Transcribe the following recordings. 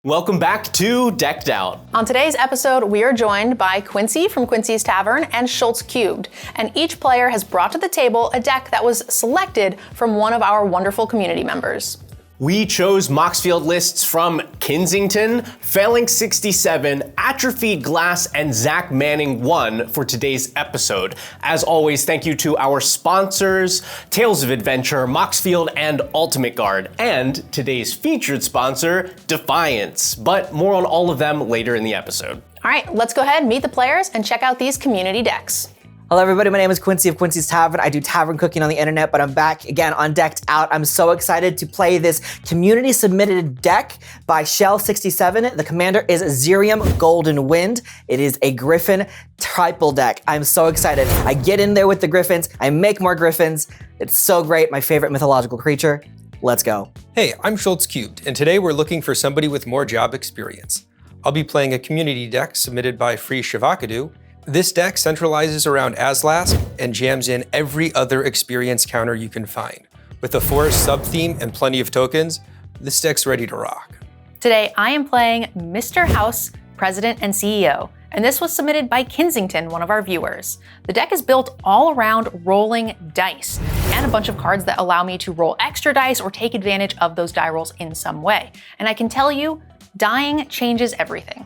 Welcome back to Decked Out. On today's episode, we are joined by Quincy from Quincy's Tavern and Schulz Cubed, and each player has brought to the table a deck that was selected from one of our wonderful community members. We chose Moxfield lists from Kensington, Phalanx 67, Atrophied Glass, and Zach Manning 1 for today's episode. As always, thank you to our sponsors, Tales of Adventure, Moxfield, and Ultimate Guard, and today's featured sponsor, Defiance. But more on all of them later in the episode. All right, let's go ahead, meet the players, and check out these community decks. Hello everybody, my name is Quincy of Quincy's Tavern. I do tavern cooking on the internet, but I'm back again on Decked Out. I'm so excited to play this community submitted deck by Shell67. The commander is Zerium Golden Wind. It is a Griffin triple deck. I'm so excited. I get in there with the Griffins, I make more Griffins. It's so great, my favorite mythological creature. Let's go. Hey, I'm Schulz Cubed, and today we're looking for somebody with more job experience. I'll be playing a community deck submitted by Free Shavakadu. This deck centralizes around Azlask and jams in every other experience counter you can find. With a forest sub-theme and plenty of tokens, this deck's ready to rock. Today, I am playing Mr. House, President and CEO, and this was submitted by Kensington, one of our viewers. The deck is built all around rolling dice and a bunch of cards that allow me to roll extra dice or take advantage of those die rolls in some way. And I can tell you, dying changes everything.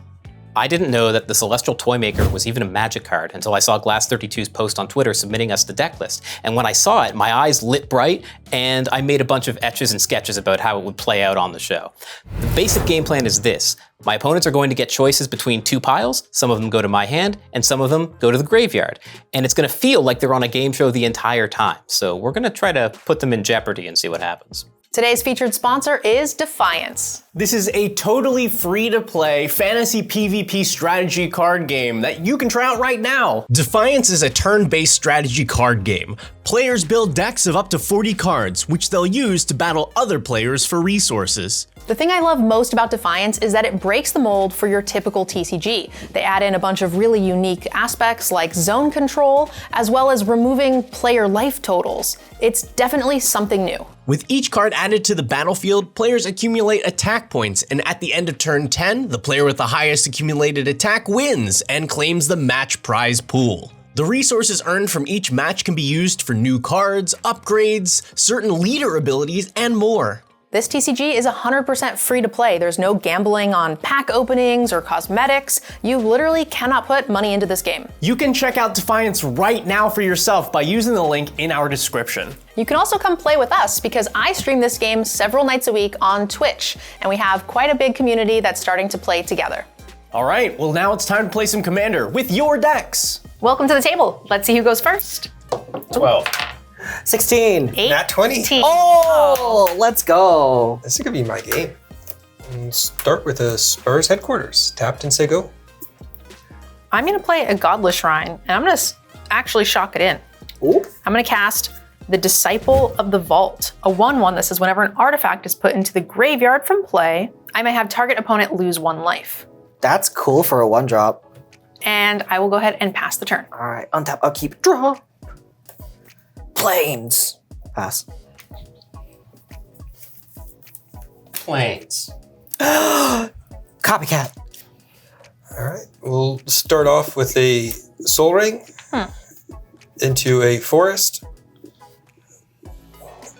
I didn't know that the Celestial Toymaker was even a Magic card until I saw Glass32's post on Twitter submitting us the deck list. And when I saw it, my eyes lit bright, and I made a bunch of etches and sketches about how it would play out on the show. The basic game plan is this. My opponents are going to get choices between two piles. Some of them go to my hand, and some of them go to the graveyard. And it's going to feel like they're on a game show the entire time. So we're going to try to put them in jeopardy and see what happens. Today's featured sponsor is Defiance. This is a totally free-to-play fantasy PvP strategy card game that you can try out right now. Defiance is a turn-based strategy card game. Players build decks of up to 40 cards, which they'll use to battle other players for resources. The thing I love most about Defiance is that it breaks the mold for your typical TCG. They add in a bunch of really unique aspects like zone control, as well as removing player life totals. It's definitely something new. With each card added to the battlefield, players accumulate attack points, and at the end of turn 10, the player with the highest accumulated attack wins and claims the match prize pool. The resources earned from each match can be used for new cards, upgrades, certain leader abilities, and more. This TCG is 100% free to play. There's no gambling on pack openings or cosmetics. You literally cannot put money into this game. You can check out Defiance right now for yourself by using the link in our description. You can also come play with us because I stream this game several nights a week on Twitch, and we have quite a big community that's starting to play together. All right, well now it's time to play some Commander with your decks. Welcome to the table. Let's see who goes first. 12. 16. 8. Nat 20. Oh, let's go. This is gonna be my game. And start with a Spurs headquarters. Tapped and say go. I'm gonna play a Godless Shrine, and I'm gonna actually shock it in. Ooh. I'm gonna cast the Disciple of the Vault, a 1/1 that says whenever an artifact is put into the graveyard from play, I may have target opponent lose 1 life. That's cool for a 1-drop. And I will go ahead and pass the turn. All right, untap, upkeep, draw. Planes. Pass. Planes. Copycat. All right, we'll start off with a Soul Ring into a forest,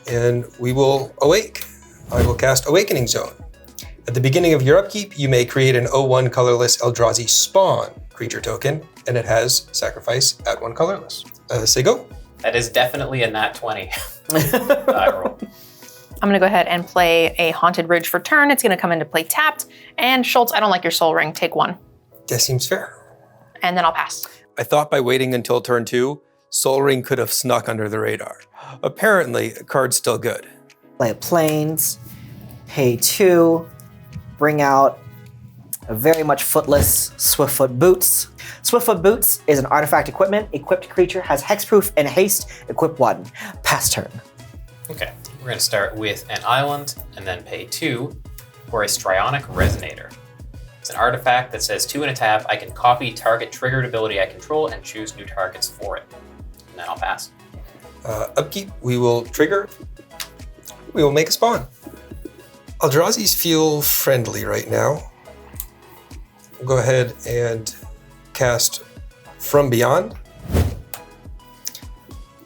and we will awake. I will cast Awakening Zone. At the beginning of your upkeep, you may create an 0/1 colorless Eldrazi Spawn creature token, and it has sacrifice, add 1 colorless. Say go. That is definitely a nat 20 die roll. I'm gonna go ahead and play a Haunted Ridge for turn. It's gonna come into play tapped. And Schulz, I don't like your Soul Ring, take 1. That seems fair. And then I'll pass. I thought by waiting until turn 2, Soul Ring could have snuck under the radar. Apparently, the card's still good. Play planes. Pay 2. Bring out a very much footless Swiftfoot Boots. Swiftfoot Boots is an artifact equipment. Equipped creature has hexproof and haste. Equip 1. Pass turn. Okay, we're gonna start with an island and then pay 2 for a Strionic Resonator. It's an artifact that says 2 in a tap, I can copy target triggered ability I control and choose new targets for it. And then I'll pass. Upkeep, we will trigger. We will make a spawn. Eldrazi's feel friendly right now. We'll go ahead and cast From Beyond.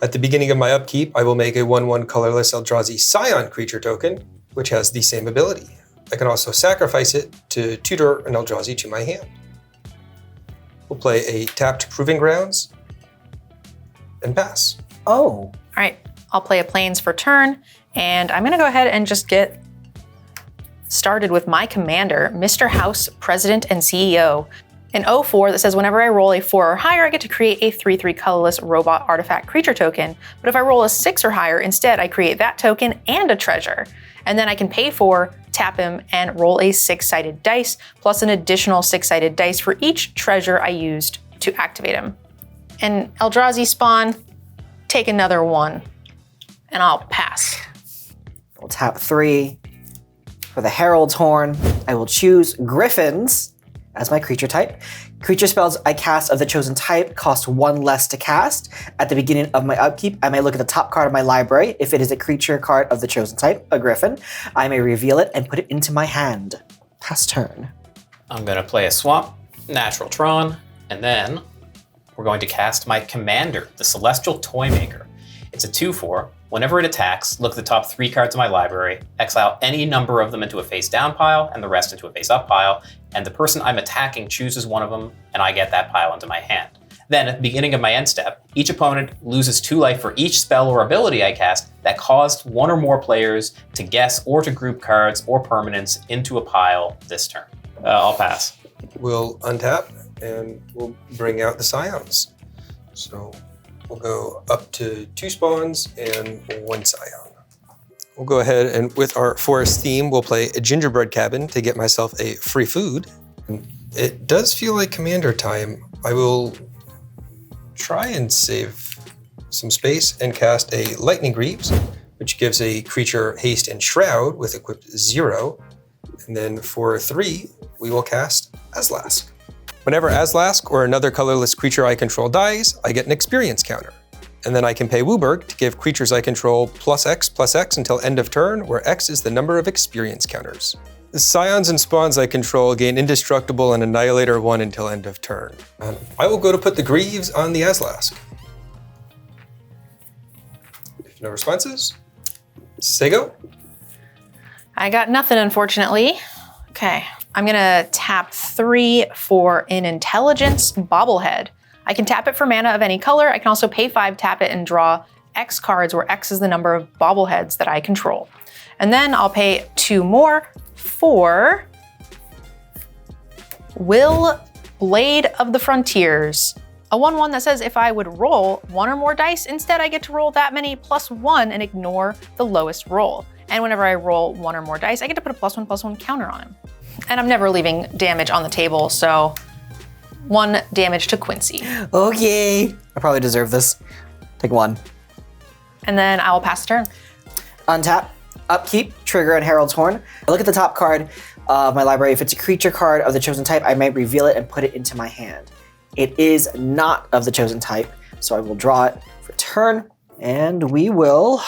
At the beginning of my upkeep, I will make a 1/1 colorless Eldrazi Scion creature token, which has the same ability. I can also sacrifice it to tutor an Eldrazi to my hand. We'll play a tapped Proving Grounds and pass. Oh. All right, I'll play a Plains for turn, and I'm gonna go ahead and just get started with my commander, Mr. House, President and CEO. An 0/4 that says whenever I roll a 4 or higher, I get to create a 3/3 colorless robot artifact creature token. But if I roll a 6 or higher, instead I create that token and a treasure. And then I can pay for, tap him, and roll a 6-sided dice, plus an additional 6-sided dice for each treasure I used to activate him. And Eldrazi spawn, take another 1, and I'll pass. We'll tap 3. For the Herald's Horn, I will choose Griffins as my creature type. Creature spells I cast of the chosen type cost 1 less to cast. At the beginning of my upkeep, I may look at the top card of my library. If it is a creature card of the chosen type, a Griffin, I may reveal it and put it into my hand. Pass turn. I'm gonna play a swamp, natural Tron, and then we're going to cast my commander, the Celestial Toymaker. It's a 2/4. Whenever it attacks, look at the top 3 cards of my library, exile any number of them into a face down pile and the rest into a face up pile, and the person I'm attacking chooses one of them, and I get that pile into my hand. Then at the beginning of my end step, each opponent loses 2 life for each spell or ability I cast that caused 1 or more players to guess or to group cards or permanents into a pile this turn. I'll pass. We'll untap and we'll bring out the Scions. So we'll go up to 2 spawns and 1 Scion. We'll go ahead and with our forest theme, we'll play a gingerbread cabin to get myself a free food. It does feel like commander time. I will try and save some space and cast a Lightning Greaves, which gives a creature haste and shroud with equipped 0. And then for 3, we will cast Azlask. Whenever Azlask or another colorless creature I control dies, I get an experience counter. And then I can pay Wooburg to give creatures I control +X until end of turn, where X is the number of experience counters. The Scions and Spawns I control gain Indestructible and Annihilator 1 until end of turn. I will go to put the Greaves on the Azlask. If no responses, say go. I got nothing, unfortunately. Okay, I'm gonna tap 3 for an Intelligence Bobblehead. I can tap it for mana of any color. I can also pay 5, tap it, and draw X cards, where X is the number of bobbleheads that I control. And then I'll pay 2 more for Will Blade of the Frontiers. A 1/1 that says if I would roll 1 or more dice, instead I get to roll that many +1 and ignore the lowest roll. And whenever I roll 1 or more dice, I get to put a +1/+1 counter on him. And I'm never leaving damage on the table, so 1 damage to Quincy. Okay. I probably deserve this. Take 1. And then I will pass the turn. Untap, upkeep, trigger, and Herald's Horn. I look at the top card of my library. If it's a creature card of the chosen type, I may reveal it and put it into my hand. It is not of the chosen type, so I will draw it for turn, and we will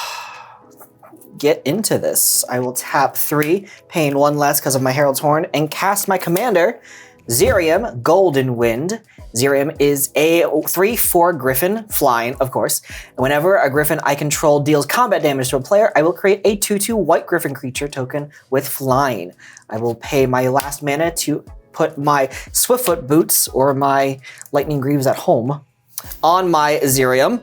get into this. I will tap 3, paying 1 less because of my Herald's Horn, and cast my commander, Zerium, Golden Wind. Zerium is a 3/4 Griffin, flying, of course. And whenever a Griffin I control deals combat damage to a player, I will create a 2/2 White Griffin creature token with flying. I will pay my last mana to put my Swiftfoot Boots or my Lightning Greaves at home on my Zerium,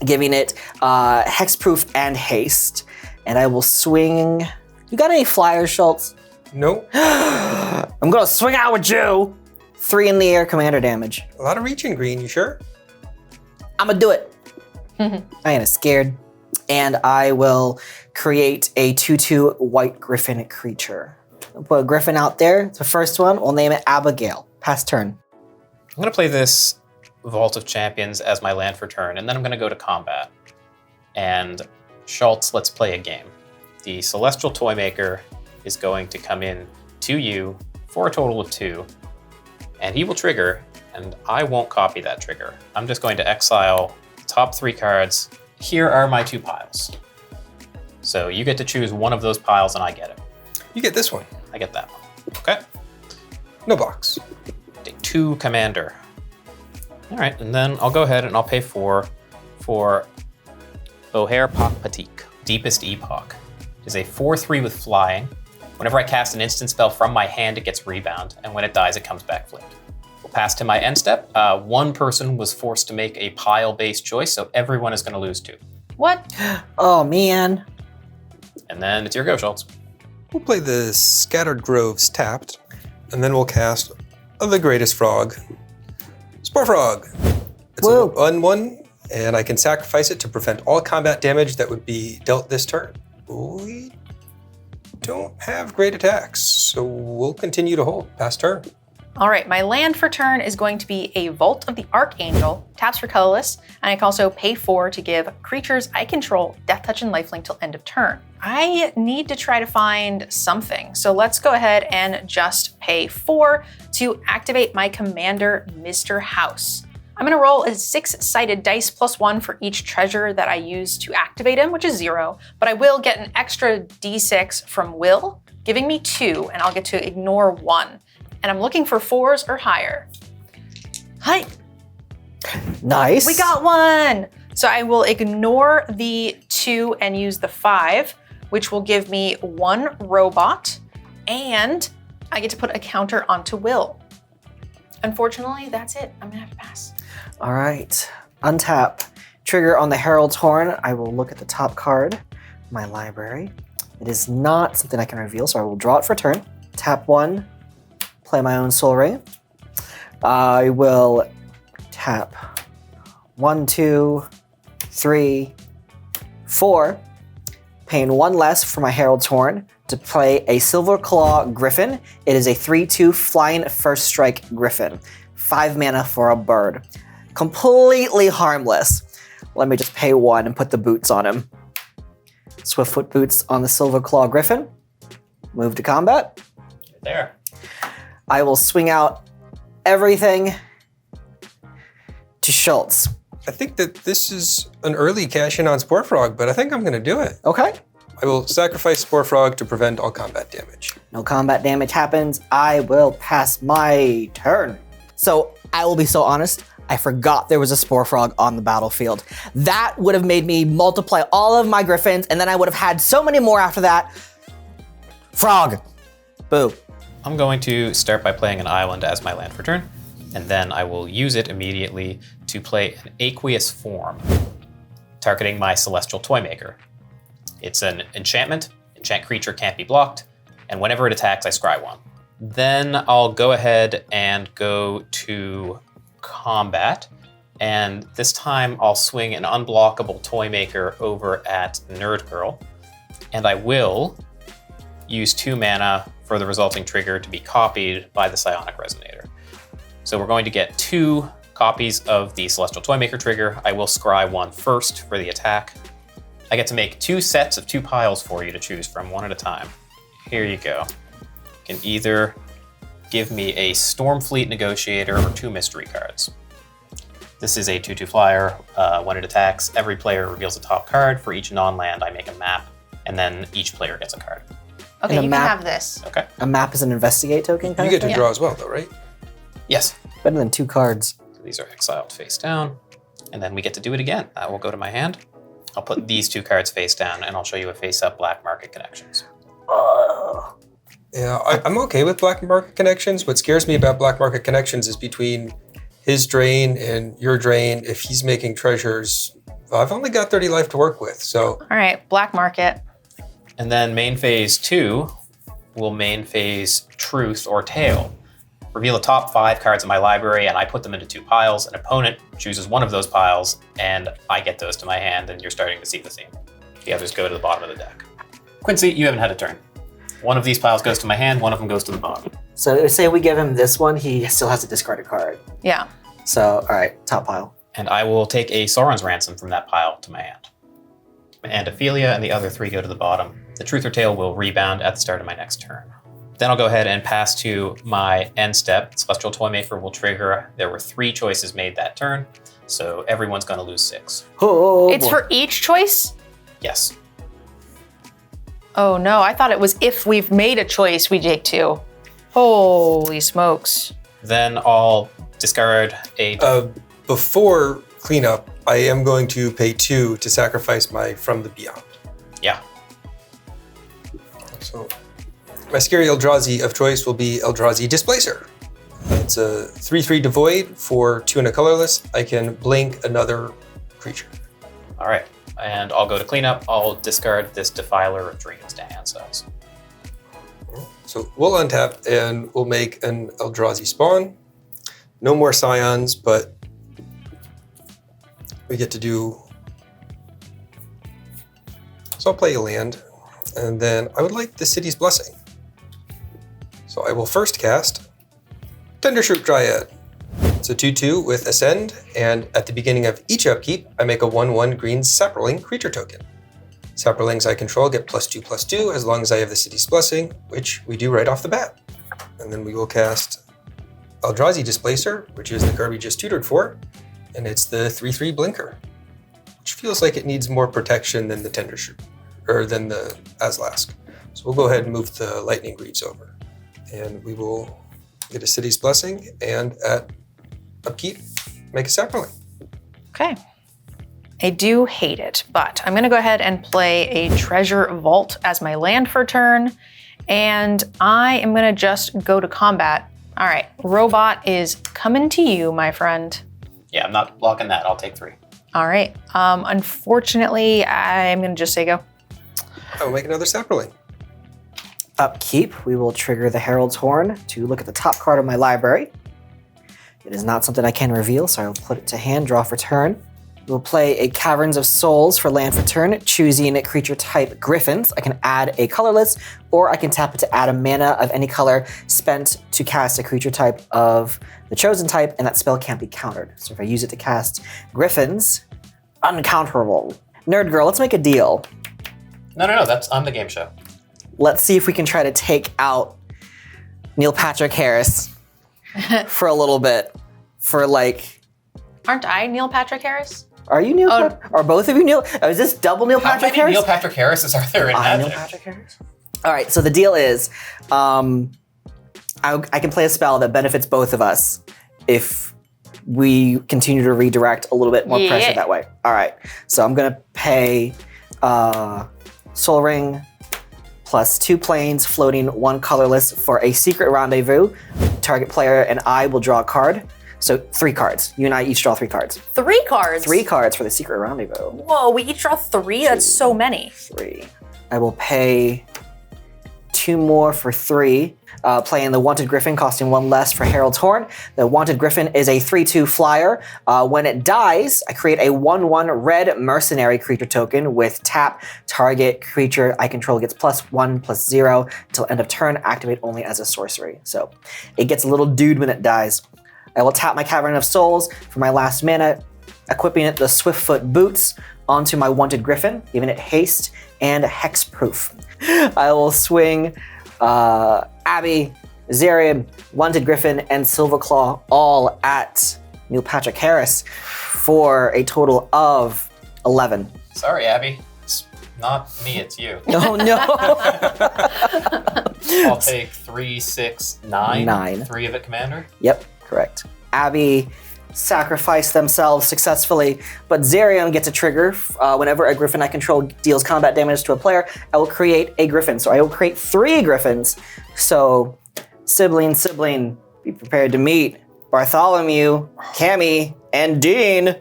giving it hexproof and haste. And I will swing. You got any flyers, Schulz? No. I'm gonna swing out with you. 3 in the air commander damage. A lot of reach in green, you sure? I'm gonna do it. I ain't scared. And I will create a 2/2 White Griffin creature. I'll put a Griffin out there. It's the first one. We'll name it Abigail. Pass turn. I'm gonna play this Vault of Champions as my land for turn, and then I'm gonna go to combat. And Schulz, let's play a game. The Celestial Toymaker is going to come in to you for a total of 2, and he will trigger, and I won't copy that trigger. I'm just going to exile the top 3 cards. Here are my 2 piles. So you get to choose one of those piles and I get it. You get this one. I get that one. Okay. No box. Take 2 commander. All right, and then I'll go ahead and I'll pay 4 for O'Hare Patik, Deepest Epoch. It is a 4/3 with flying. Whenever I cast an instant spell from my hand, it gets rebound, and when it dies, it comes back flipped. We'll pass to my end step. One person was forced to make a pile-based choice, so everyone is going to lose 2. What? Oh, man. And then it's your go, Schulz. We'll play the Scattered Groves tapped, and then we'll cast the Greatest Frog, Spore Frog. It's Whoa. a 1/1, and I can sacrifice it to prevent all combat damage that would be dealt this turn. We don't have great attacks, so we'll continue to hold past turn. All right, my land for turn is going to be a Vault of the Archangel, taps for colorless, and I can also pay 4 to give creatures I control Death Touch and Lifelink till end of turn. I need to try to find something, so let's go ahead and just pay 4 to activate my commander, Mr. House. I'm gonna roll a 6-sided dice +1 for each treasure that I use to activate him, which is 0, but I will get an extra d6 from Will, giving me 2, and I'll get to ignore 1. And I'm looking for 4s or higher. Hi, Nice. we got 1! So I will ignore the 2 and use the 5, which will give me 1 robot, and I get to put a counter onto Will. Unfortunately, that's it. I'm gonna have to pass. All right. Untap. Trigger on the Herald's Horn. I will look at the top card of my library. It is not something I can reveal, so I will draw it for turn. Tap 1. Play my own Soul Ray. I will tap 1, 2, 3, 4. Paying 1 less for my Herald's Horn to play a Silver Claw Griffin. It is a 3/2 flying first strike Griffin. 5 mana for a bird. Completely harmless. Let me just pay 1 and put the boots on him. Swiftfoot boots on the Silver Claw Griffin. Move to combat. There. I will swing out everything to Schulz. I think that this is an early cash in on Spore Frog, but I think I'm gonna do it. Okay. I will sacrifice Spore Frog to prevent all combat damage. No combat damage happens. I will pass my turn. So I will be so honest, I forgot there was a Spore Frog on the battlefield. That would have made me multiply all of my Griffins, and then I would have had so many more after that. Frog. Boo. I'm going to start by playing an island as my land for turn, and then I will use it immediately to play an Aqueous Form, targeting my Celestial Toymaker. It's an enchantment. Enchant creature can't be blocked, and whenever it attacks, I scry 1. Then I'll go ahead and go to combat, and this time I'll swing an unblockable Toymaker over at NerdGirl, and I will use 2 mana for the resulting trigger to be copied by the Psionic Resonator. So we're going to get 2 copies of the Celestial Toymaker trigger. I will scry 1 first for the attack. I get to make 2 sets of 2 piles for you to choose from, 1 at a time. Here you go. You can either give me a Stormfleet Negotiator or 2 mystery cards. This is a 2/2 flyer. When it attacks, every player reveals a top card. For each non-land, I make a map, and then each player gets a card. Okay, And a you map- can have this. Okay? A map is an investigate token kind You of get to thing? draw as well, though, right? Yes. Better than 2 cards. So these are exiled face down, and then we get to do it again. That will go to my hand. I'll put these 2 cards face down, and I'll show you a face-up Black Market Connections. Yeah, I'm okay with Black Market Connections. What scares me about Black Market Connections is between his drain and your drain, if he's making treasures, I've only got 30 life to work with, so. All right, black market. And then main phase 2 will main phase Truth or Tail. Reveal the top 5 cards in my library, and I put them into 2 piles. An opponent chooses one of those piles, and I get those to my hand, and you're starting to see the theme. The others go to the bottom of the deck. Quincy, you haven't had a turn. One of these piles goes to my hand, one of them goes to the bottom. So say we give him this one, he still has to discard a card. Yeah. So, all right, top pile. And I will take a Sauron's Ransom from that pile to my hand. And Ophelia and the other 3 go to the bottom. The Truth or Tail will rebound at the start of my next turn. Then I'll go ahead and pass to my end step. Celestial Toymaker will trigger. There were 3 choices made that turn, so everyone's going to lose 6. Oh, It's boy. for each choice? Yes. Oh no, I thought it was if we've made a choice, we take 2. Holy smokes. Then I'll discard a... Before cleanup, I am going to pay 2 to sacrifice my From the Beyond. Yeah. So my scary Eldrazi of choice will be Eldrazi Displacer. It's a 3/3 devoid for 2 and a colorless. I can blink another creature. All right. And I'll go to cleanup. I'll discard this Defiler of Dreams to hand size. So we'll untap and we'll make an Eldrazi spawn. No more Scions, but we get to do... So I'll play a land, and then I would like the City's Blessing. So I will first cast Tendershoot Dryad. It's a 2/2 with Ascend, and at the beginning of each upkeep, I make a 1/1 green Saproling creature token. Saprolings I control get +2/+2 as long as I have the City's Blessing, which we do right off the bat. And then we will cast Eldrazi Displacer, which is the card we just tutored for, and it's the 3/3 Blinker, which feels like it needs more protection than the Tendershoot, or than the Azlask. So we'll go ahead and move the Lightning Greaves over, and we will get a City's Blessing, and at upkeep, make a Saproling. Okay. I do hate it, but I'm gonna go ahead and play a Treasure Vault as my land for turn, and I am gonna just go to combat. All right, Robot is coming to you, my friend. Yeah, I'm not blocking that. I'll take 3. All right, unfortunately, I'm gonna just say go. I will make another Saproling. Upkeep, we will trigger the Herald's Horn to look at the top card of my library. It is not something I can reveal, so I will put it to hand, draw for turn. We'll play a Caverns of Souls for land for turn, choosing creature type Griffins. I can add a colorless, or I can tap it to add a mana of any color spent to cast a creature type of the chosen type, and that spell can't be countered. So if I use it to cast Griffins, uncounterable. Nerd Girl, let's make a deal. No, I'm the game show. Let's see if we can try to take out Neil Patrick Harris for a little bit. For like... Aren't I Neil Patrick Harris? Are you Neil? Are both of you Neil? Is this double Neil Patrick Harris? Neil Patrick Harrises are there in Magic? Neil Patrick Harris. All right, so the deal is, I can play a spell that benefits both of us if we continue to redirect a little bit more pressure that way. All right, so I'm gonna pay Soul Ring plus 2 planes, floating 1 colorless for a secret rendezvous. Target player and I will draw a card. So 3 cards. You and I each draw 3 cards. 3 cards? 3 cards for the secret rendezvous. Whoa, we each draw 3? That's so many. 3. I will pay 2 more for 3. Playing the Wanted Griffin, costing 1 less for Herald's Horn. The Wanted Griffin is a 3/2 flyer. When it dies, I create a 1/1 red mercenary creature token with tap. Target creature I control gets +1/+0 until end of turn. Activate only as a sorcery. So it gets a little dude when it dies. I will tap my Cavern of Souls for my last mana, equipping it the Swiftfoot Boots onto my Wanted Griffin, giving it haste and hexproof. I will swing Abby, Zarian, Wanted Griffin, and Silverclaw all at Neil Patrick Harris for a total of 11. Sorry, Abby. It's not me, it's you. Oh no! I'll take 3, 6, 9. 9. 3 of it, Commander. Yep, correct. Abby sacrificed themselves successfully, but Zarian gets a trigger. Whenever a Griffin I control deals combat damage to a player, I will create a Griffin. So I will create 3 Griffins. So sibling, be prepared to meet Bartholomew, Cammy, and Dean.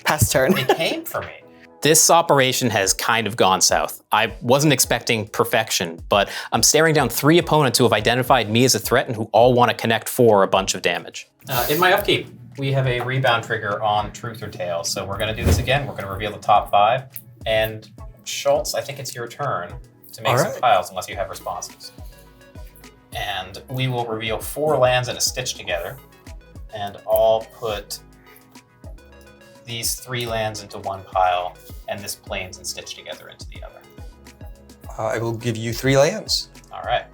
Pass turn. It came for me. This operation has kind of gone south. I wasn't expecting perfection, but I'm staring down 3 opponents who have identified me as a threat and who all want to connect for a bunch of damage. In my upkeep, we have a rebound trigger on Truth or Tale, so we're going to do this again. We're going to reveal the top 5, and Schulz, I think it's your turn to make some piles unless you have responses. And we will reveal 4 lands in a stitch together, and I'll put these 3 lands into one pile, and this plains and stitch together into the other. I will give you 3 lands. All right.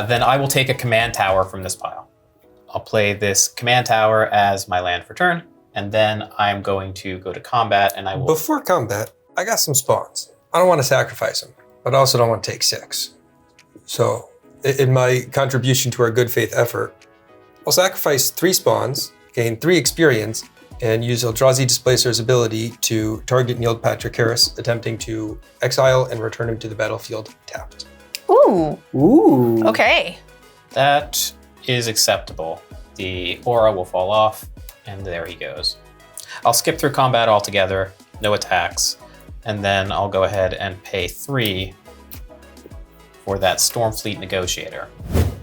Then I will take a command tower from this pile. I'll play this command tower as my land for turn, and then I'm going to go to combat, and I will... Before combat, I got some spawns. I don't want to sacrifice them. but I also don't want to take 6. So in my contribution to our good faith effort, I'll sacrifice 3 spawns, gain 3 experience, and use Eldrazi Displacer's ability to target Neil Patrick Harris, attempting to exile and return him to the battlefield tapped. Ooh. Ooh. Okay. That is acceptable. The aura will fall off, and there he goes. I'll skip through combat altogether, no attacks, and then I'll go ahead and pay 3 for that Stormfleet Negotiator.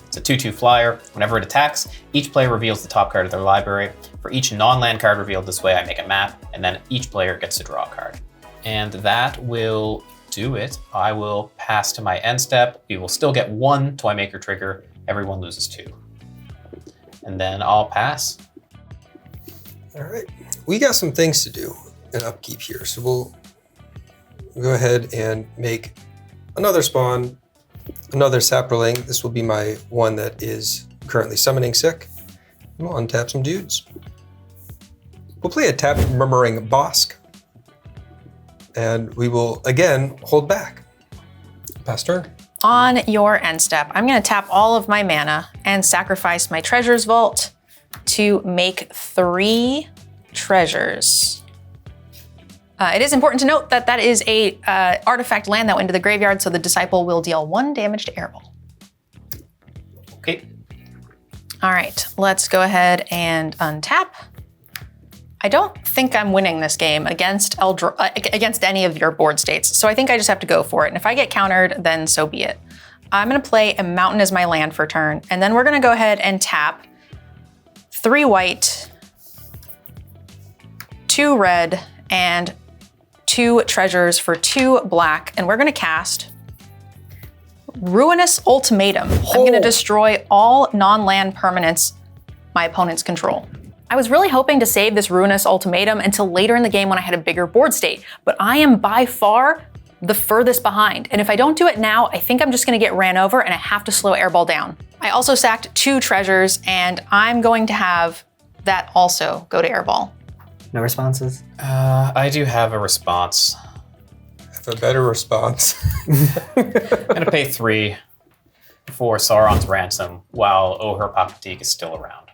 It's a 2/2 flyer. Whenever it attacks, each player reveals the top card of their library. For each non-land card revealed this way, I make a map, and then each player gets to draw a card. And that will do it. I will pass to my end step. We will still get 1 Toy Maker trigger. Everyone loses 2. And then I'll pass. All right, we got some things to do in upkeep here. So we'll go ahead and make another spawn, another Saproling. This will be my one that is currently summoning sick. We'll untap some dudes. We'll play a tapped Murmuring Bosk. And we will, again, hold back. Pass turn. On your end step, I'm going to tap all of my mana and sacrifice my Treasures Vault to make 3 treasures. It is important to note that that is a artifact land that went into the graveyard, so the Disciple will deal 1 damage to Airball. Okay. All right, let's go ahead and untap. I don't think I'm winning this game against any of your board states, so I think I just have to go for it. And if I get countered, then so be it. I'm gonna play a mountain as my land for turn, and then we're gonna go ahead and tap 3 white, 2 red, and 2 treasures for 2 black, and we're gonna cast Ruinous Ultimatum. I'm gonna destroy all non-land permanents my opponents control. I was really hoping to save this Ruinous Ultimatum until later in the game when I had a bigger board state, but I am by far the furthest behind. And if I don't do it now, I think I'm just gonna get ran over and I have to slow Airball down. I also sacked 2 treasures, and I'm going to have that also go to Airball. No responses? I do have a response. I have a better response. I'm gonna pay 3 for Sauron's Ransom while Oher Papatik is still around.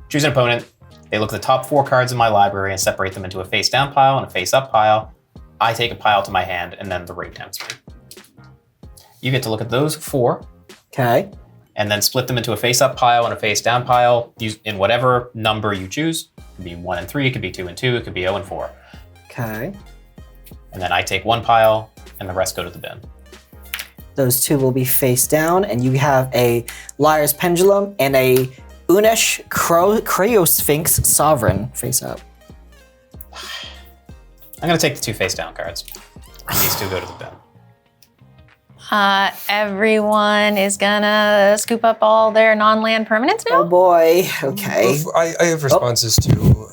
Choose an opponent. They look at the top 4 cards in my library and separate them into a face-down pile and a face-up pile. I take a pile to my hand, and then the rate tempts me. You get to look at those 4. Okay. And then split them into a face-up pile and a face-down pile in whatever number you choose. It could be 1 and 3, it could be 2 and 2, it could be 0 and 4. Okay. And then I take 1 pile, and the rest go to the bin. Those 2 will be face down, and you have a Liar's Pendulum and a Unesh Cryosphinx Sovereign face up. I'm gonna take the 2 face-down cards. These 2 go to the bin. Everyone is gonna scoop up all their non-land permanents now? Oh boy, okay. I have responses too.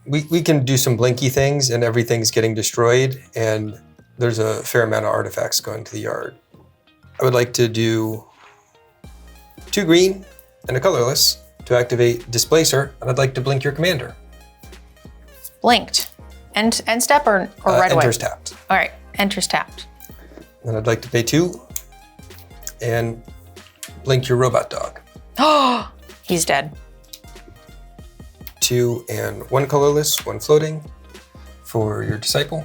We can do some blinky things and everything's getting destroyed, and there's a fair amount of artifacts going to the yard. I would like to do 2 green and a colorless to activate Displacer, and I'd like to blink your commander. Blinked. End step or right away? Enters tapped. All right, enters tapped. Then I'd like to pay 2 and blink your robot dog. Oh, he's dead. 2 and 1 colorless, 1 floating for your Disciple.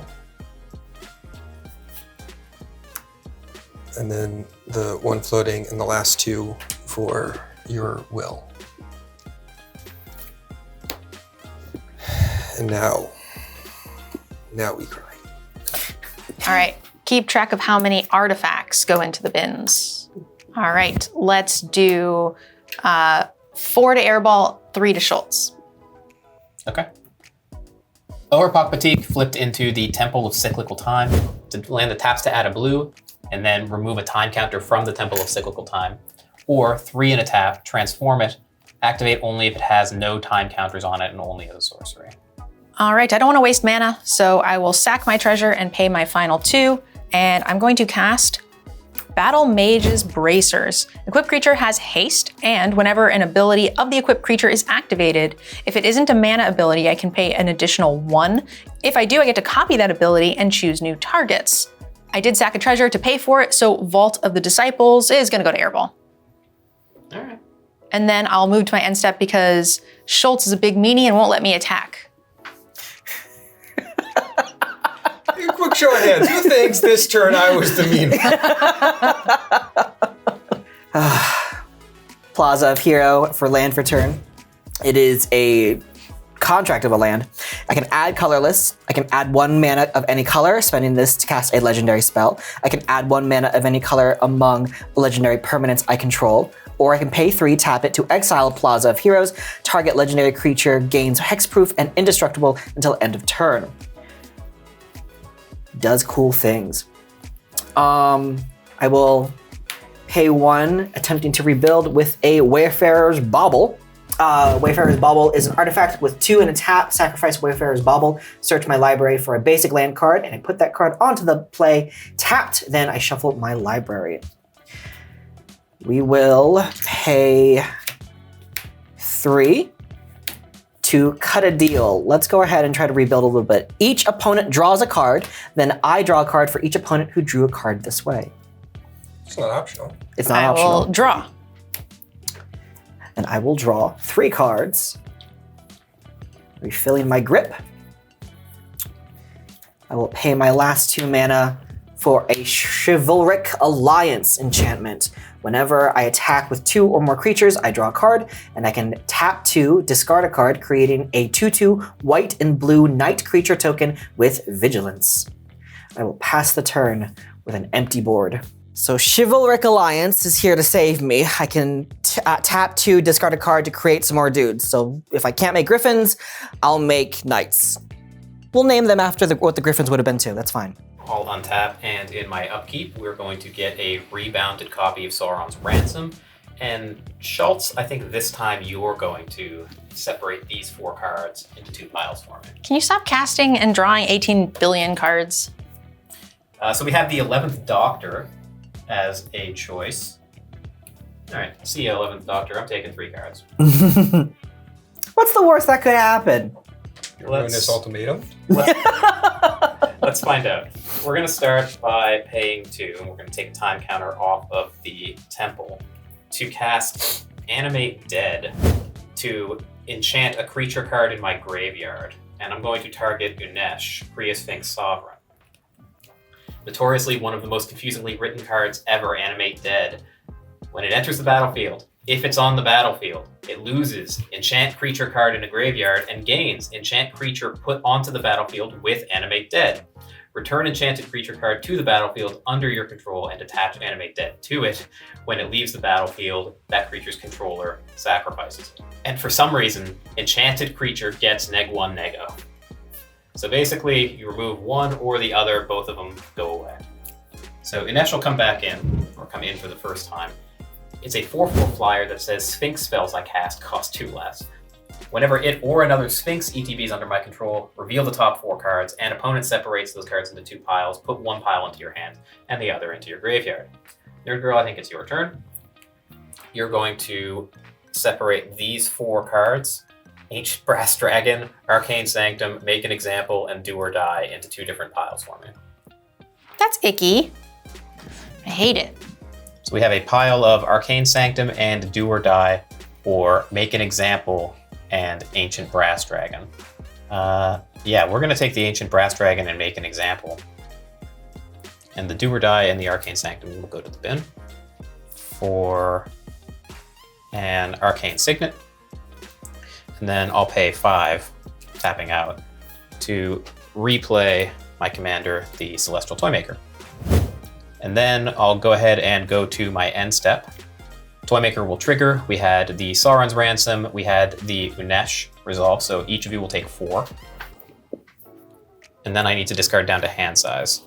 And then the 1 floating and the last 2 for your Will. And now we cry. All right, keep track of how many artifacts go into the bins. All right, let's do 4 to Airball, 3 to Schulz. Okay. Oher Papatik flipped into the Temple of Cyclical Time to land the taps to add a blue, and then remove a time counter from the Temple of Cyclical Time. Or 3 in a tap, transform it, activate only if it has no time counters on it and only as a sorcery. All right, I don't want to waste mana, so I will sack my treasure and pay my final 2, and I'm going to cast Battle Mage's Bracers. Equipped creature has haste, and whenever an ability of the equipped creature is activated, if it isn't a mana ability, I can pay an additional 1. If I do, I get to copy that ability and choose new targets. I did sack a treasure to pay for it, so Vault of the Disciples is gonna go to Airball. All right. And then I'll move to my end step because Schulz is a big meanie and won't let me attack. Hey, quick show of hands. Who thinks this turn I was the mean one? Plaza of Hero for land for turn. It is a contract of a land. I can add colorless. I can add 1 mana of any color, spending this to cast a legendary spell. I can add 1 mana of any color among legendary permanents I control. Or I can pay 3, tap it to exile Plaza of Heroes. Target legendary creature gains hexproof and indestructible until end of turn. Does cool things. I will pay 1, attempting to rebuild with a Wayfarer's Bauble. Wayfarer's Bauble is an artifact with 2 and a tap. Sacrifice Wayfarer's Bauble, search my library for a basic land card, and I put that card onto the play tapped. Then I shuffle my library. We will pay 3 to cut a deal. Let's go ahead and try to rebuild a little bit. Each opponent draws a card, then I draw a card for each opponent who drew a card this way. It's not optional. It's not I optional. will draw. And I will draw 3 cards, refilling my grip. I will pay my last 2 mana for a Chivalric Alliance enchantment. Whenever I attack with 2 or more creatures, I draw a card, and I can tap 2, discard a card, creating a 2/2 white and blue knight creature token with Vigilance. I will pass the turn with an empty board. So Chivalric Alliance is here to save me. I can tap 2, discard a card to create some more dudes. So if I can't make Griffins, I'll make Knights. We'll name them after what the Griffins would have been too, that's fine. I'll untap, and in my upkeep, we're going to get a rebounded copy of Sauron's Ransom. And Schulz, I think this time you're going to separate these 4 cards into 2 piles for me. Can you stop casting and drawing 18 billion cards? So we have the 11th Doctor as a choice. All right, see you, 11th Doctor. I'm taking 3 cards. What's the worst that could happen? Ruinous ultimatum. Let's find out. We're going to start by paying 2, and we're going to take a time counter off of the temple to cast Animate Dead to enchant a creature card in my graveyard. And I'm going to target Unesh, Kriya Sphinx Sovereign. Notoriously one of the most confusingly written cards ever, Animate Dead. When it enters the battlefield, if it's on the battlefield, it loses enchant creature card in a graveyard and gains enchant creature put onto the battlefield with Animate Dead. Return enchanted creature card to the battlefield under your control and attach Animate Dead to it. When it leaves the battlefield, that creature's controller sacrifices it. And for some reason, enchanted creature gets -1, -0. So basically, you remove one or the other, both of them go away. So Unesh will come back in, or come in for the first time. It's a 4/4 flyer that says Sphinx spells I cast cost 2 less. Whenever it or another Sphinx ETB is under my control, reveal the top 4 cards, and opponent separates those cards into 2 piles, put 1 pile into your hand, and the other into your graveyard. NerdGirl, I think it's your turn. You're going to separate these 4 cards, Ancient Brass Dragon, Arcane Sanctum, Make an Example, and Do or Die into 2 different piles for me. That's icky. I hate it. So we have a pile of Arcane Sanctum and Do or Die, or Make an Example and Ancient Brass Dragon. Yeah, we're gonna take the Ancient Brass Dragon and Make an Example. And the Do or Die and the Arcane Sanctum will go to the bin. For an Arcane Signet. And then I'll pay 5, tapping out, to replay my commander, the Celestial Toymaker. And then I'll go ahead and go to my end step. Toymaker will trigger. We had the Sauron's Ransom, we had the Unesh resolve, so each of you will take 4. And then I need to discard down to hand size.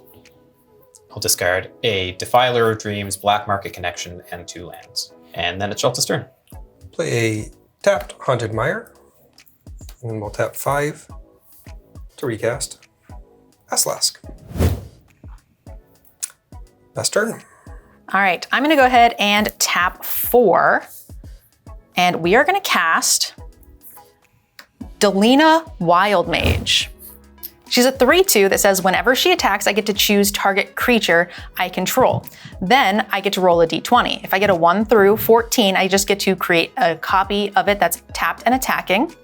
I'll discard a Defiler of Dreams, Black Market Connection, and 2 lands. And then it's Schultz's turn. Play a tapped Haunted Mire. And then we'll tap 5 to recast Aslask. Best turn. All right, I'm gonna go ahead and tap 4, and we are gonna cast Dyllan Wild Mage. She's a 3/2 that says whenever she attacks, I get to choose target creature I control. Then I get to roll a d20. If I get a 1 through 14, I just get to create a copy of it that's tapped and attacking,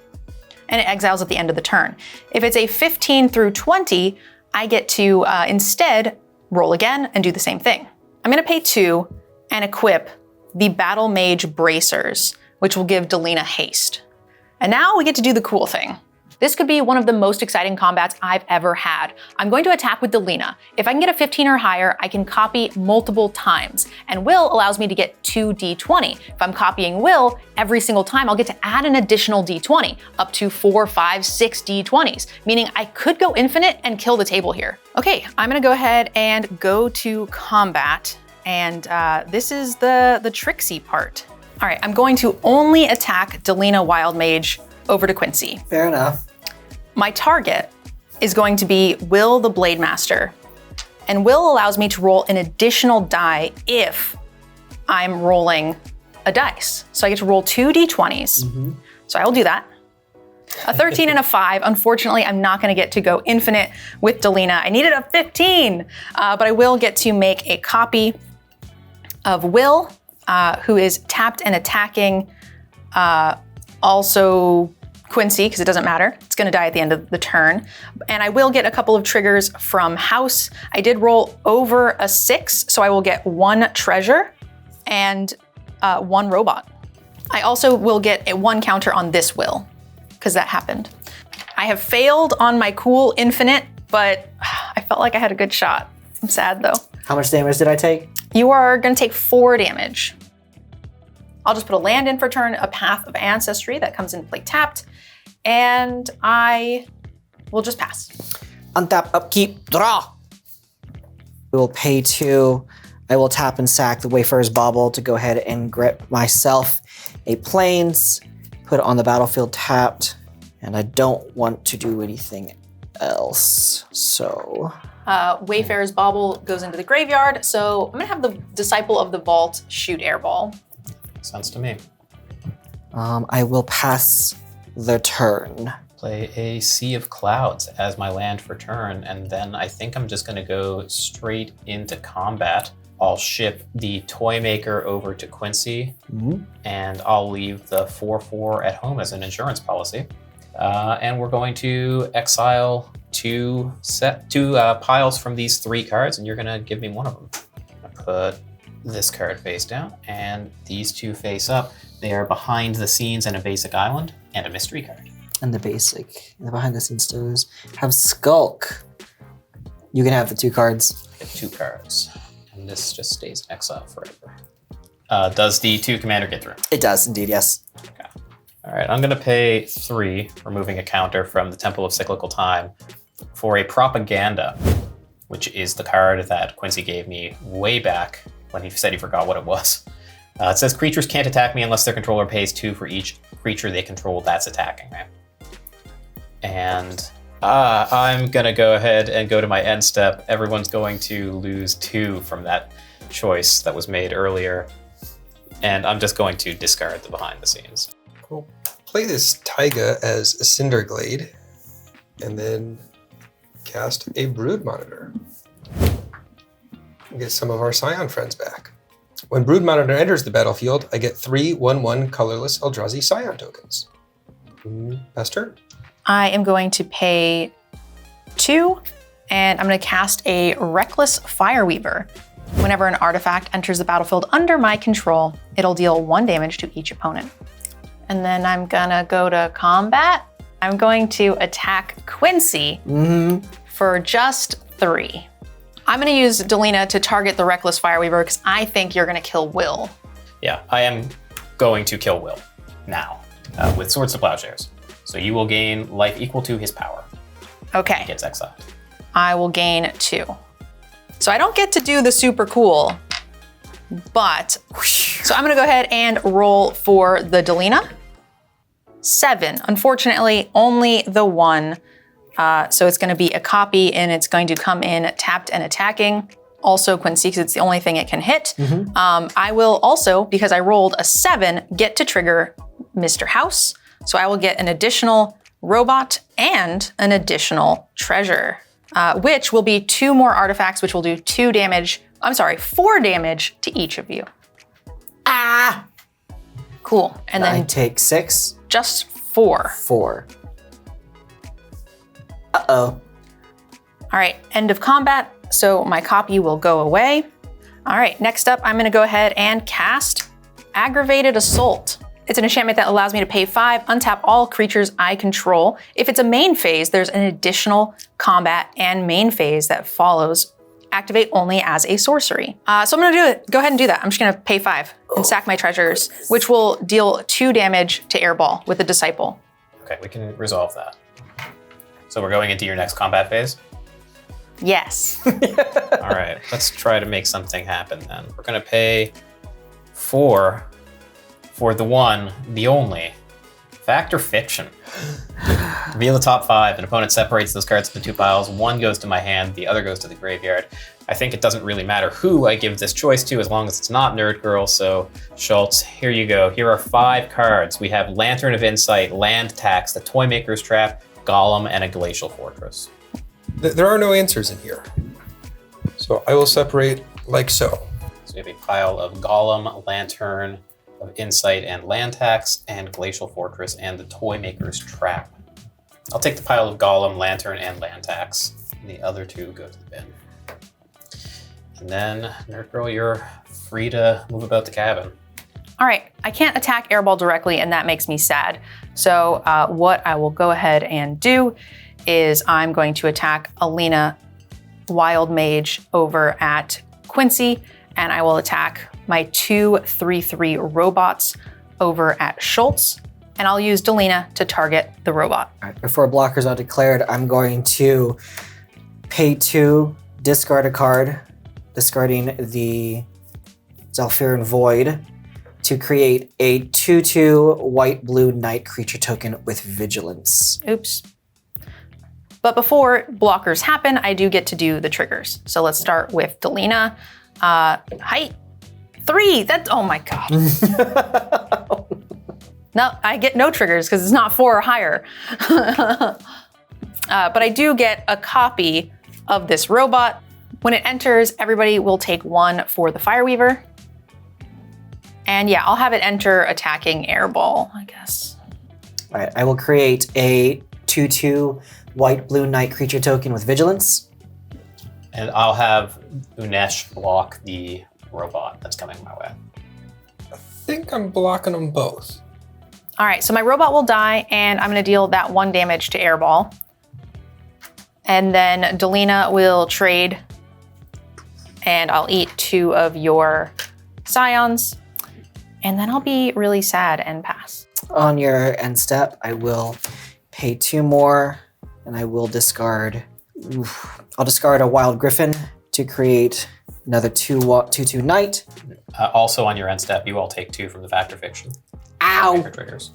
and it exiles at the end of the turn. If it's a 15 through 20, I get to instead roll again and do the same thing. I'm gonna pay 2 and equip the Battle Mage Bracers, which will give Dyllan haste. And now we get to do the cool thing. This could be one of the most exciting combats I've ever had. I'm going to attack with Dyllan. If I can get a 15 or higher, I can copy multiple times. And Will allows me to get 2 d20. If I'm copying Will, every single time I'll get to add an additional d20, up to 4, 5, 6 d20s, meaning I could go infinite and kill the table here. Okay, I'm gonna go ahead and go to combat. And this is the tricksy part. All right, I'm going to only attack Dyllan Wild Mage over to Quincy. Fair enough. My target is going to be Will the Blade Master. And Will allows me to roll an additional die if I'm rolling a dice. So I get to roll 2 d20s. So I will do that. A 13 and a 5. Unfortunately, I'm not gonna get to go infinite with Dyllan. I needed a 15, but I will get to make a copy of Will, who is tapped and attacking, also Quincy, because it doesn't matter. It's gonna die at the end of the turn. And I will get a couple of triggers from House. I did roll over a 6, so I will get 1 treasure and 1 robot. I also will get a 1 counter on this Will, because that happened. I have failed on my cool infinite, but I felt like I had a good shot. I'm sad though. How much damage did I take? You are gonna take 4 damage. I'll just put a land in for turn, a Path of Ancestry that comes into play tapped, and I will just pass. Untap, upkeep, draw. We will pay 2. I will tap and sack the Wayfarer's Bauble to go ahead and grip myself a Plains, put it on the battlefield tapped, and I don't want to do anything else, so. Wayfarer's Bauble goes into the graveyard, so I'm gonna have the Disciple of the Vault shoot Airball. Sounds to me. I will pass the turn. Play a Sea of Clouds as my land for turn, and then I think I'm just gonna go straight into combat. I'll ship the Toy Maker over to Quincy, and I'll leave the 4/4 at home as an insurance policy. And we're going to exile 2 piles from these 3 cards, and you're gonna give me one of them. I'm gonna put this card face down, and these 2 face up. They are behind the scenes and a basic island, and a mystery card. And the basic, the behind the scenes does have Skulk. You can have the 2 cards. Get 2 cards, and this just stays in exile forever. Does the 2 commander get through? It does indeed, yes. Okay. All right, I'm gonna pay 3, removing a counter from the Temple of Cyclical Time for a Propaganda, which is the card that Quincy gave me way back when he said he forgot what it was. It says creatures can't attack me unless their controller pays 2 for each creature they control that's attacking me. And I'm gonna go ahead and go to my end step. Everyone's going to lose 2 from that choice that was made earlier. And I'm just going to discard the behind the scenes. Cool. Play this Taiga as a Cinderglade, and then cast a Brood Monitor. Get some of our Scion friends back. When Brood Monitor enters the battlefield, I get 3 1/1 colorless Eldrazi Scion tokens. Best turn. I am going to pay 2, and I'm gonna cast a Reckless Fireweaver. Whenever an artifact enters the battlefield under my control, it'll deal 1 damage to each opponent. And then I'm gonna go to combat. I'm going to attack Quincy for just 3. I'm gonna use Dyllan to target the Reckless Fireweaver because I think you're gonna kill Will. Yeah, I am going to kill Will now with Swords to Plowshares. So you will gain life equal to his power. Okay. He gets exiled. I will gain 2. So I don't get to do the super cool, but, so I'm gonna go ahead and roll for the Dyllan. 7, unfortunately, only the 1. So it's gonna be a copy and it's going to come in tapped and attacking. Also Quincy, because it's the only thing it can hit. I will also, because I rolled a 7, get to trigger Mr. House. So I will get an additional robot, and an additional treasure, which will be 2 more artifacts, which will do 4 damage to each of you. Ah! Cool. And then I take 6. just 4. 4. Uh-oh. All right, end of combat. So my copy will go away. All right, next up, I'm gonna go ahead and cast Aggravated Assault. It's an enchantment that allows me to pay 5, untap all creatures I control. If it's a main phase, there's an additional combat and main phase that follows. Activate only as a sorcery. So I'm gonna go ahead and do that. I'm just gonna pay 5 and sack my treasures, which will deal 2 damage to Airball with the Disciple. Okay, we can resolve that. So we're going into your next combat phase? Yes. All right, let's try to make something happen then. We're gonna pay 4 for the one, the only, Fact or Fiction. Reveal the top 5. An opponent separates those cards into 2 piles. One goes to my hand, the other goes to the graveyard. I think it doesn't really matter who I give this choice to as long as it's not NerdGirl, so Schulz, here you go. Here are 5 cards. We have Lantern of Insight, Land Tax, the Toymaker's Trap, Golem, and a Glacial Fortress. There are no answers in here. So I will separate like so. So we have a pile of Golem, Lantern of Insight, and Land Tax, and Glacial Fortress, and the Toymaker's Trap. I'll take the pile of Golem, Lantern, and Land Tax. And the other 2 go to the bin. And then, NerdGirl, you're free to move about the cabin. All right, I can't attack Airball directly, and that makes me sad. So what I will go ahead and do is I'm going to attack Alina Wild Mage over at Quincy, and I will attack my 2 3/3 robots over at Schulz, and I'll use Dyllan to target the robot. All right, before blockers are declared, I'm going to pay 2, discard a card, discarding the Zhalfirin Void, to create a 2/2 white-blue knight creature token with Vigilance. Oops. But before blockers happen, I do get to do the triggers. So let's start with Dyllan. Height 3. Oh my god. No, I get no triggers because it's not 4 or higher. But I do get a copy of this robot. When it enters, everybody will take 1 for the Fireweaver. And yeah, I'll have it enter attacking Airball, I guess. All right, I will create a 2/2 white-blue knight creature token with Vigilance. And I'll have Unesh block the robot that's coming my way. I think I'm blocking them both. All right, so my robot will die, and I'm gonna deal that 1 damage to Airball. And then Dyllan will trade, and I'll eat 2 of your Scions, and then I'll be really sad and pass. On your end step, I will pay 2 more, and I will discard. I'll discard a Wild Griffin to create another 2/2 knight. Also on your end step, you all take 2 from the Fact or Fiction. Ow! Triggers.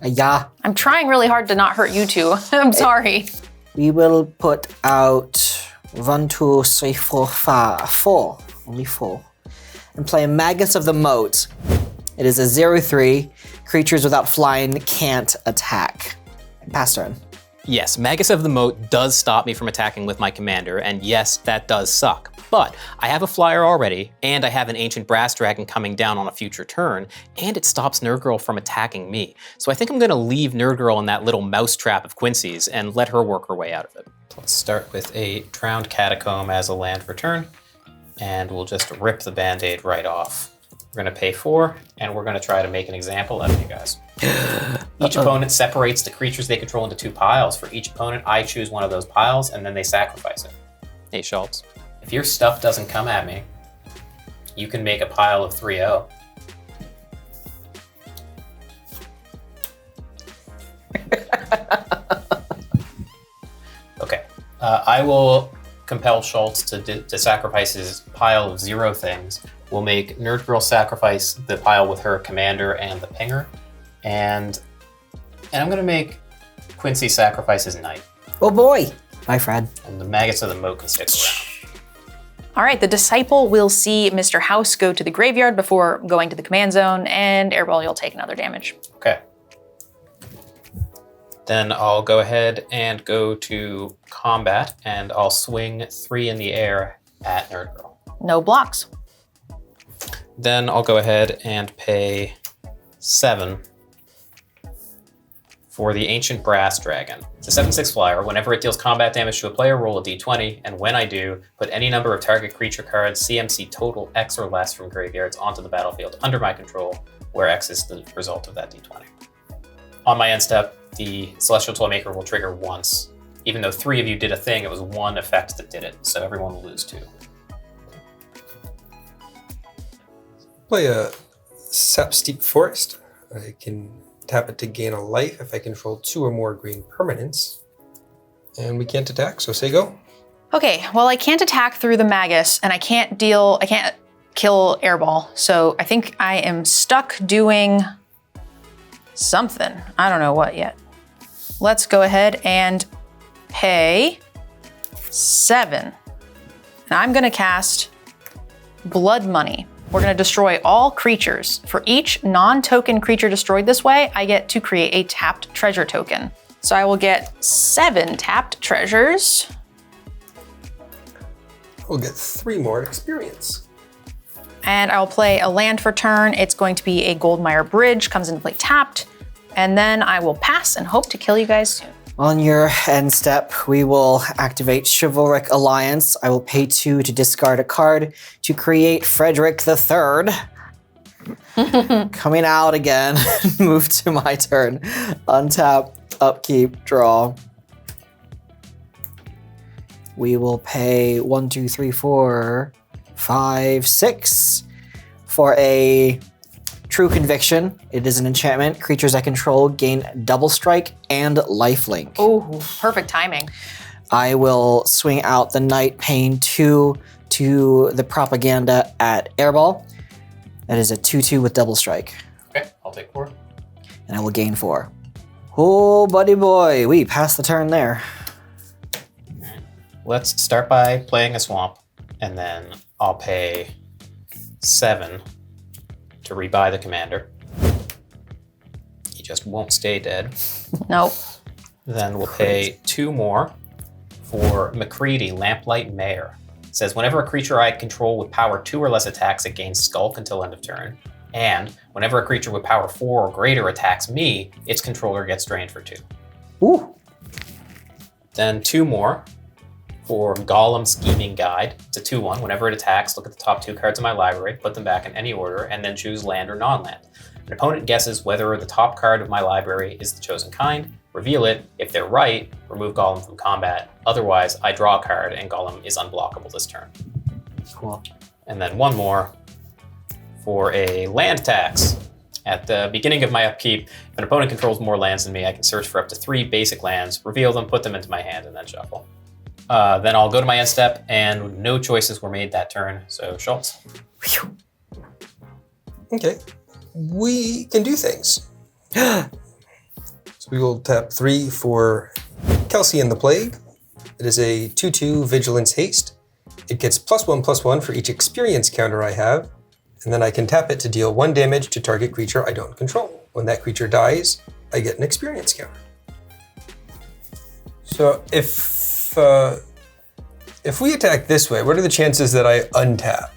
Yeah. I'm trying really hard to not hurt you 2. I'm sorry. We will put out 1, 2, 3, 4, 5, 4. Only 4. And play Magus of the Moat. It is a 0/3. Creatures without flying can't attack. Pass turn. Yes, Magus of the Moat does stop me from attacking with my commander, and yes, that does suck. But I have a flyer already, and I have an Ancient Brass Dragon coming down on a future turn, and it stops NerdGirl from attacking me. So I think I'm gonna leave NerdGirl in that little mousetrap of Quincy's and let her work her way out of it. Let's start with a Drowned Catacomb as a land for turn, and we'll just rip the Band-Aid right off. We're gonna pay 4, and we're gonna try to make an example out of you guys. Each opponent separates the creatures they control into 2 piles. For each opponent, I choose one of those piles, and then they sacrifice it. Hey, Schulz. If your stuff doesn't come at me, you can make a pile of 3/0. Okay. I will compel Schulz to sacrifice his pile of 0 things. We'll make NerdGirl sacrifice the pile with her commander and the pinger. And I'm gonna make Quincy sacrifice his knight. Oh boy! Bye, Fred. And the Magus of the Moat can stick around. All right, the Disciple will see Mr. House go to the graveyard before going to the command zone, and Airball, you'll take another damage. Okay. Then I'll go ahead and go to combat, and I'll swing 3 in the air at NerdGirl. No blocks. Then I'll go ahead and pay 7 for the Ancient Brass Dragon. It's a 7/6 flyer. Whenever it deals combat damage to a player, roll a d20, and when I do, put any number of target creature cards CMC total X or less from graveyards onto the battlefield under my control, where X is the result of that d20. On my end step, the Celestial Toymaker will trigger once. Even though 3 of you did a thing, it was 1 effect that did it, so everyone will lose 2. Play a Sap Steep Forest. I can tap it to gain a life if I control 2 or more green permanents. And we can't attack, so say go. Okay, well, I can't attack through the Magus, and I can't kill Airball, so I think I am stuck doing something. I don't know what yet. Let's go ahead and pay 7. And I'm gonna cast Blood Money. We're gonna destroy all creatures. For each non-token creature destroyed this way, I get to create a tapped treasure token. So I will get 7 tapped treasures. We'll get 3 more experience. And I'll play a land for turn. It's going to be a Goldmire Bridge, comes into play tapped. And then I will pass and hope to kill you guys soon. On your end step, we will activate Chivalric Alliance. I will pay 2 to discard a card to create Frederick III. Coming out again. Move to my turn. Untap, upkeep, draw. We will pay 1, 2, 3, 4, 5, 6 for a True Conviction. It is an enchantment. Creatures I control gain double strike and lifelink. Oh, perfect timing. I will swing out the Night, paying 2 to the Propaganda at Airball. That is a 2/2 with double strike. Okay, I'll take 4. And I will gain 4. Oh, buddy boy, we passed the turn there. Let's start by playing a swamp, and then I'll pay 7 to rebuy the commander. He just won't stay dead. Nope. Then we'll pay 2 more for McCready, Lamplight Mayor. It says, whenever a creature I control with power 2 or less attacks, it gains Skulk until end of turn. And whenever a creature with power 4 or greater attacks me, its controller gets drained for 2. Ooh. Then 2 more for Golem Scheming Guide. It's a 2/1. Whenever it attacks, look at the top 2 cards in my library, put them back in any order, and then choose land or non-land. An opponent guesses whether the top card of my library is the chosen kind, reveal it. If they're right, remove Golem from combat. Otherwise, I draw a card and Golem is unblockable this turn. Cool. And then 1 more for a land tax. At the beginning of my upkeep, if an opponent controls more lands than me, I can search for up to 3 basic lands, reveal them, put them into my hand, and then shuffle. Then I'll go to my end step, and no choices were made that turn, so Schulz. Okay, we can do things. So we will tap 3 for Kelsey and the Plague. It is a 2/2 Vigilance Haste. It gets +1/+1 for each experience counter I have, and then I can tap it to deal 1 damage to target creature I don't control. When that creature dies, I get an experience counter. So if we attack this way, what are the chances that I untap?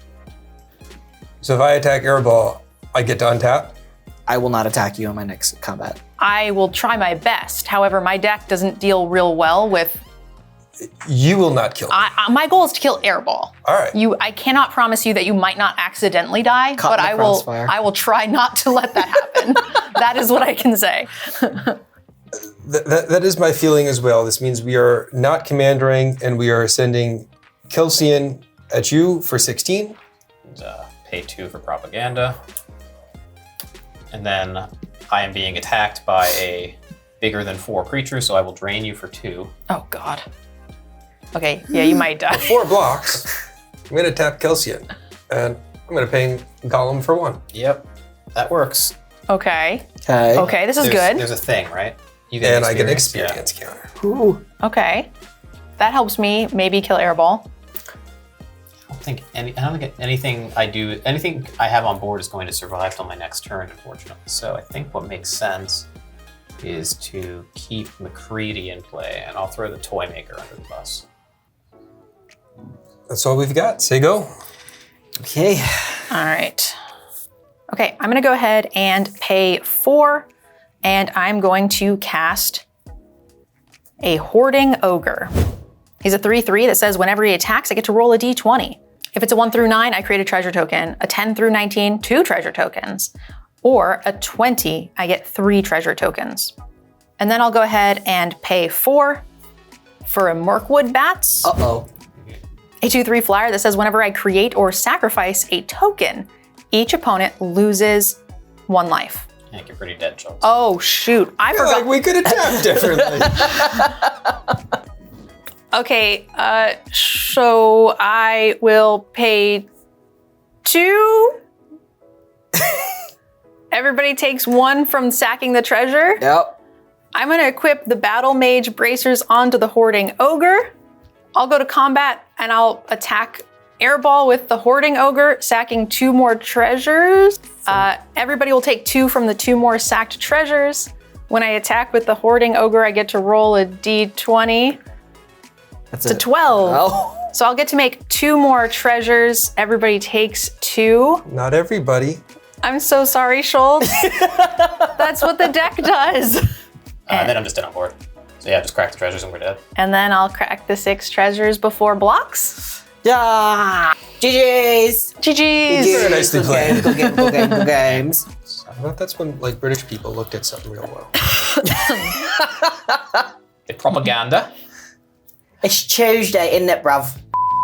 So if I attack Airball, I get to untap? I will not attack you in my next combat. I will try my best. However, my deck doesn't deal real well with... You will not kill me. My goal is to kill Airball. All right. I cannot promise you that you might not accidentally die, Caught but in the crossfire. I will try not to let that happen. That is what I can say. That is my feeling as well. This means we are not commandering, and we are sending Kelsian at you for 16. And, pay 2 for propaganda. And then I am being attacked by a bigger than 4 creature, so I will drain you for 2. Oh, God. Okay, yeah, you might die. 4 blocks. I'm going to tap Kelsian, and I'm going to pay Golem for 1. Yep, that works. Okay. Okay. Okay, this is good. There's a thing, right? You And I get an experience counter. Ooh. Okay. That helps me maybe kill Airball. I don't think anything I have on board is going to survive till my next turn, unfortunately. So I think what makes sense is to keep McCready in play, and I'll throw the Toy Maker under the bus. That's all we've got. Say go. Okay. All right. Okay, I'm gonna go ahead and pay 4, and I'm going to cast a Hoarding Ogre. He's a 3/3 that says whenever he attacks, I get to roll a d20. If it's a 1 through 9, I create a treasure token. A 10 through 19, 2 treasure tokens. Or a 20, I get 3 treasure tokens. And then I'll go ahead and pay 4 for a Mirkwood Bats. Uh-oh. A 2/3 flyer that says whenever I create or sacrifice a token, each opponent loses 1 life. I think you're pretty dead, Schulz. Oh shoot, I I feel forgot. like we could attack differently. Okay, so I will pay 2. Everybody takes 1 from sacking the treasure. Yep. I'm gonna equip the Battle Mage bracers onto the Hoarding Ogre. I'll go to combat and I'll attack Airball with the Hoarding Ogre, sacking 2 more treasures. Everybody will take 2 from the 2 more sacked treasures. When I attack with the Hoarding Ogre, I get to roll a d20. That's It's a 12. Oh. So I'll get to make 2 more treasures. Everybody takes 2. Not everybody. I'm so sorry, Schulz. That's what the deck does. Then I'm just dead on board. So yeah, just crack the treasures and we're dead. And then I'll crack the 6 treasures before blocks. Yeah. GG's. GG's. Very nicely played. Go games. I thought that's when like British people looked at something real well. The propaganda. It's Tuesday, isn't it, bruv?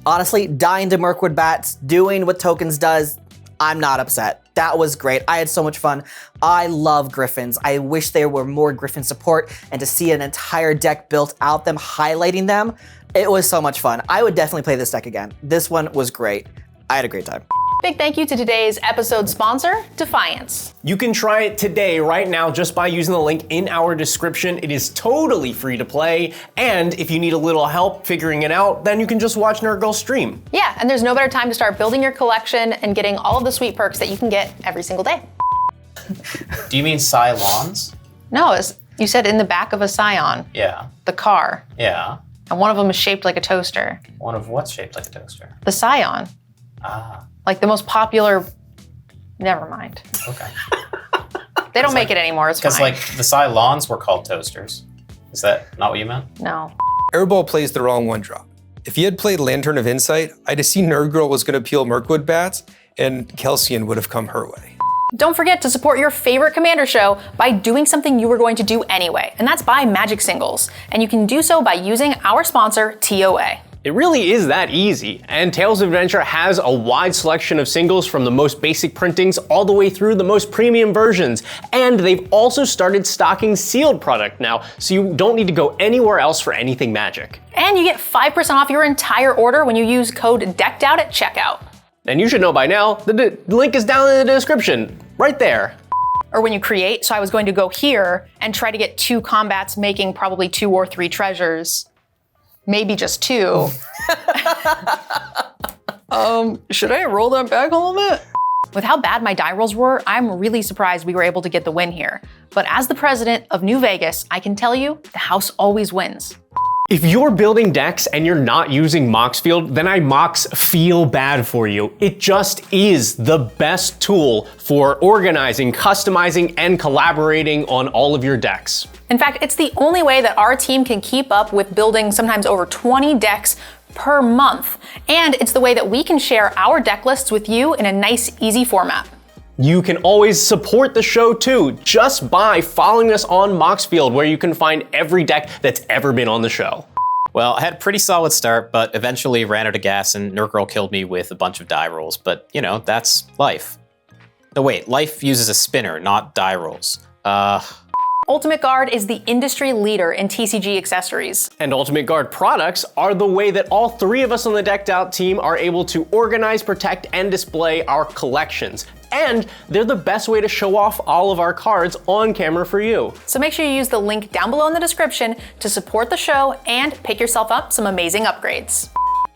Honestly, dying to Mirkwood Bats, doing what tokens does, I'm not upset. That was great. I had so much fun. I love Griffins. I wish there were more Griffin support, and to see an entire deck built out them, highlighting them, it was so much fun. I would definitely play this deck again. This one was great. I had a great time. Big thank you to today's episode sponsor, Defiance. You can try it today, right now, just by using the link in our description. It is totally free to play, and if you need a little help figuring it out, then you can just watch NerdGirl stream. Yeah, and there's no better time to start building your collection and getting all of the sweet perks that you can get every single day. Do you mean Cylons? No, you said in the back of a Scion, Yeah. the car, Yeah. and one of them is shaped like a toaster. One of what's shaped like a toaster? The Scion. Ah, Like the most popular, never mind. okay. They don't make it anymore, it's Because fine. like the Cylons were called toasters. Is that not what you meant? No. Airball plays the wrong 1-drop. If he had played Lantern of Insight, I'd have seen NerdGirl was going to peel Mirkwood Bats, and Kelsey would have come her way. Don't forget to support your favorite Commander show by doing something you were going to do anyway, and that's buy Magic singles. And you can do so by using our sponsor, TOA. It really is that easy, and Tales of Adventure has a wide selection of singles from the most basic printings all the way through the most premium versions. And they've also started stocking sealed product now, so you don't need to go anywhere else for anything Magic. And you get 5% off your entire order when you use code DECKEDOUT at checkout. And you should know by now, the link is down in the description, right there. Or when you create, so I was going to go here and try to get 2 combats, making probably 2 or 3 treasures. Maybe just 2. Should I roll that back a little bit? With how bad my die rolls were, I'm really surprised we were able to get the win here. But as the president of New Vegas, I can tell you, the house always wins. If you're building decks and you're not using Moxfield, then I feel bad for you. It just is the best tool for organizing, customizing, and collaborating on all of your decks. In fact, it's the only way that our team can keep up with building sometimes over 20 decks per month. And it's the way that we can share our deck lists with you in a nice, easy format. You can always support the show too, just by following us on Moxfield, where you can find every deck that's ever been on the show. Well, I had a pretty solid start, but eventually ran out of gas and NerdGirl killed me with a bunch of die rolls. But, you know, that's life. No, wait, life uses a spinner, not die rolls. Ultimate Guard is the industry leader in TCG accessories. And Ultimate Guard products are the way that all 3 of us on the Decked Out team are able to organize, protect, and display our collections. And they're the best way to show off all of our cards on camera for you. So make sure you use the link down below in the description to support the show and pick yourself up some amazing upgrades.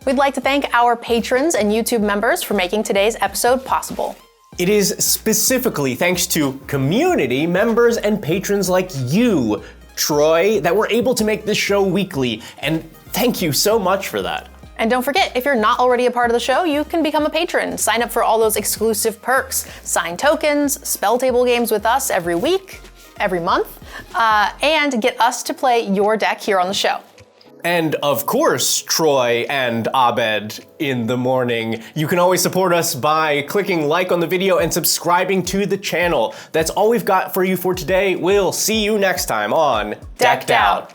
We'd like to thank our patrons and YouTube members for making today's episode possible. It is specifically thanks to community members and patrons like you, Troy, that we're able to make this show weekly, and thank you so much for that. And don't forget, if you're not already a part of the show, you can become a patron. Sign up for all those exclusive perks, signed tokens, spell table games with us every week, every month, and get us to play your deck here on the show. And of course, Troy and Abed in the morning. You can always support us by clicking like on the video and subscribing to the channel. That's all we've got for you for today. We'll see you next time on Decked Out.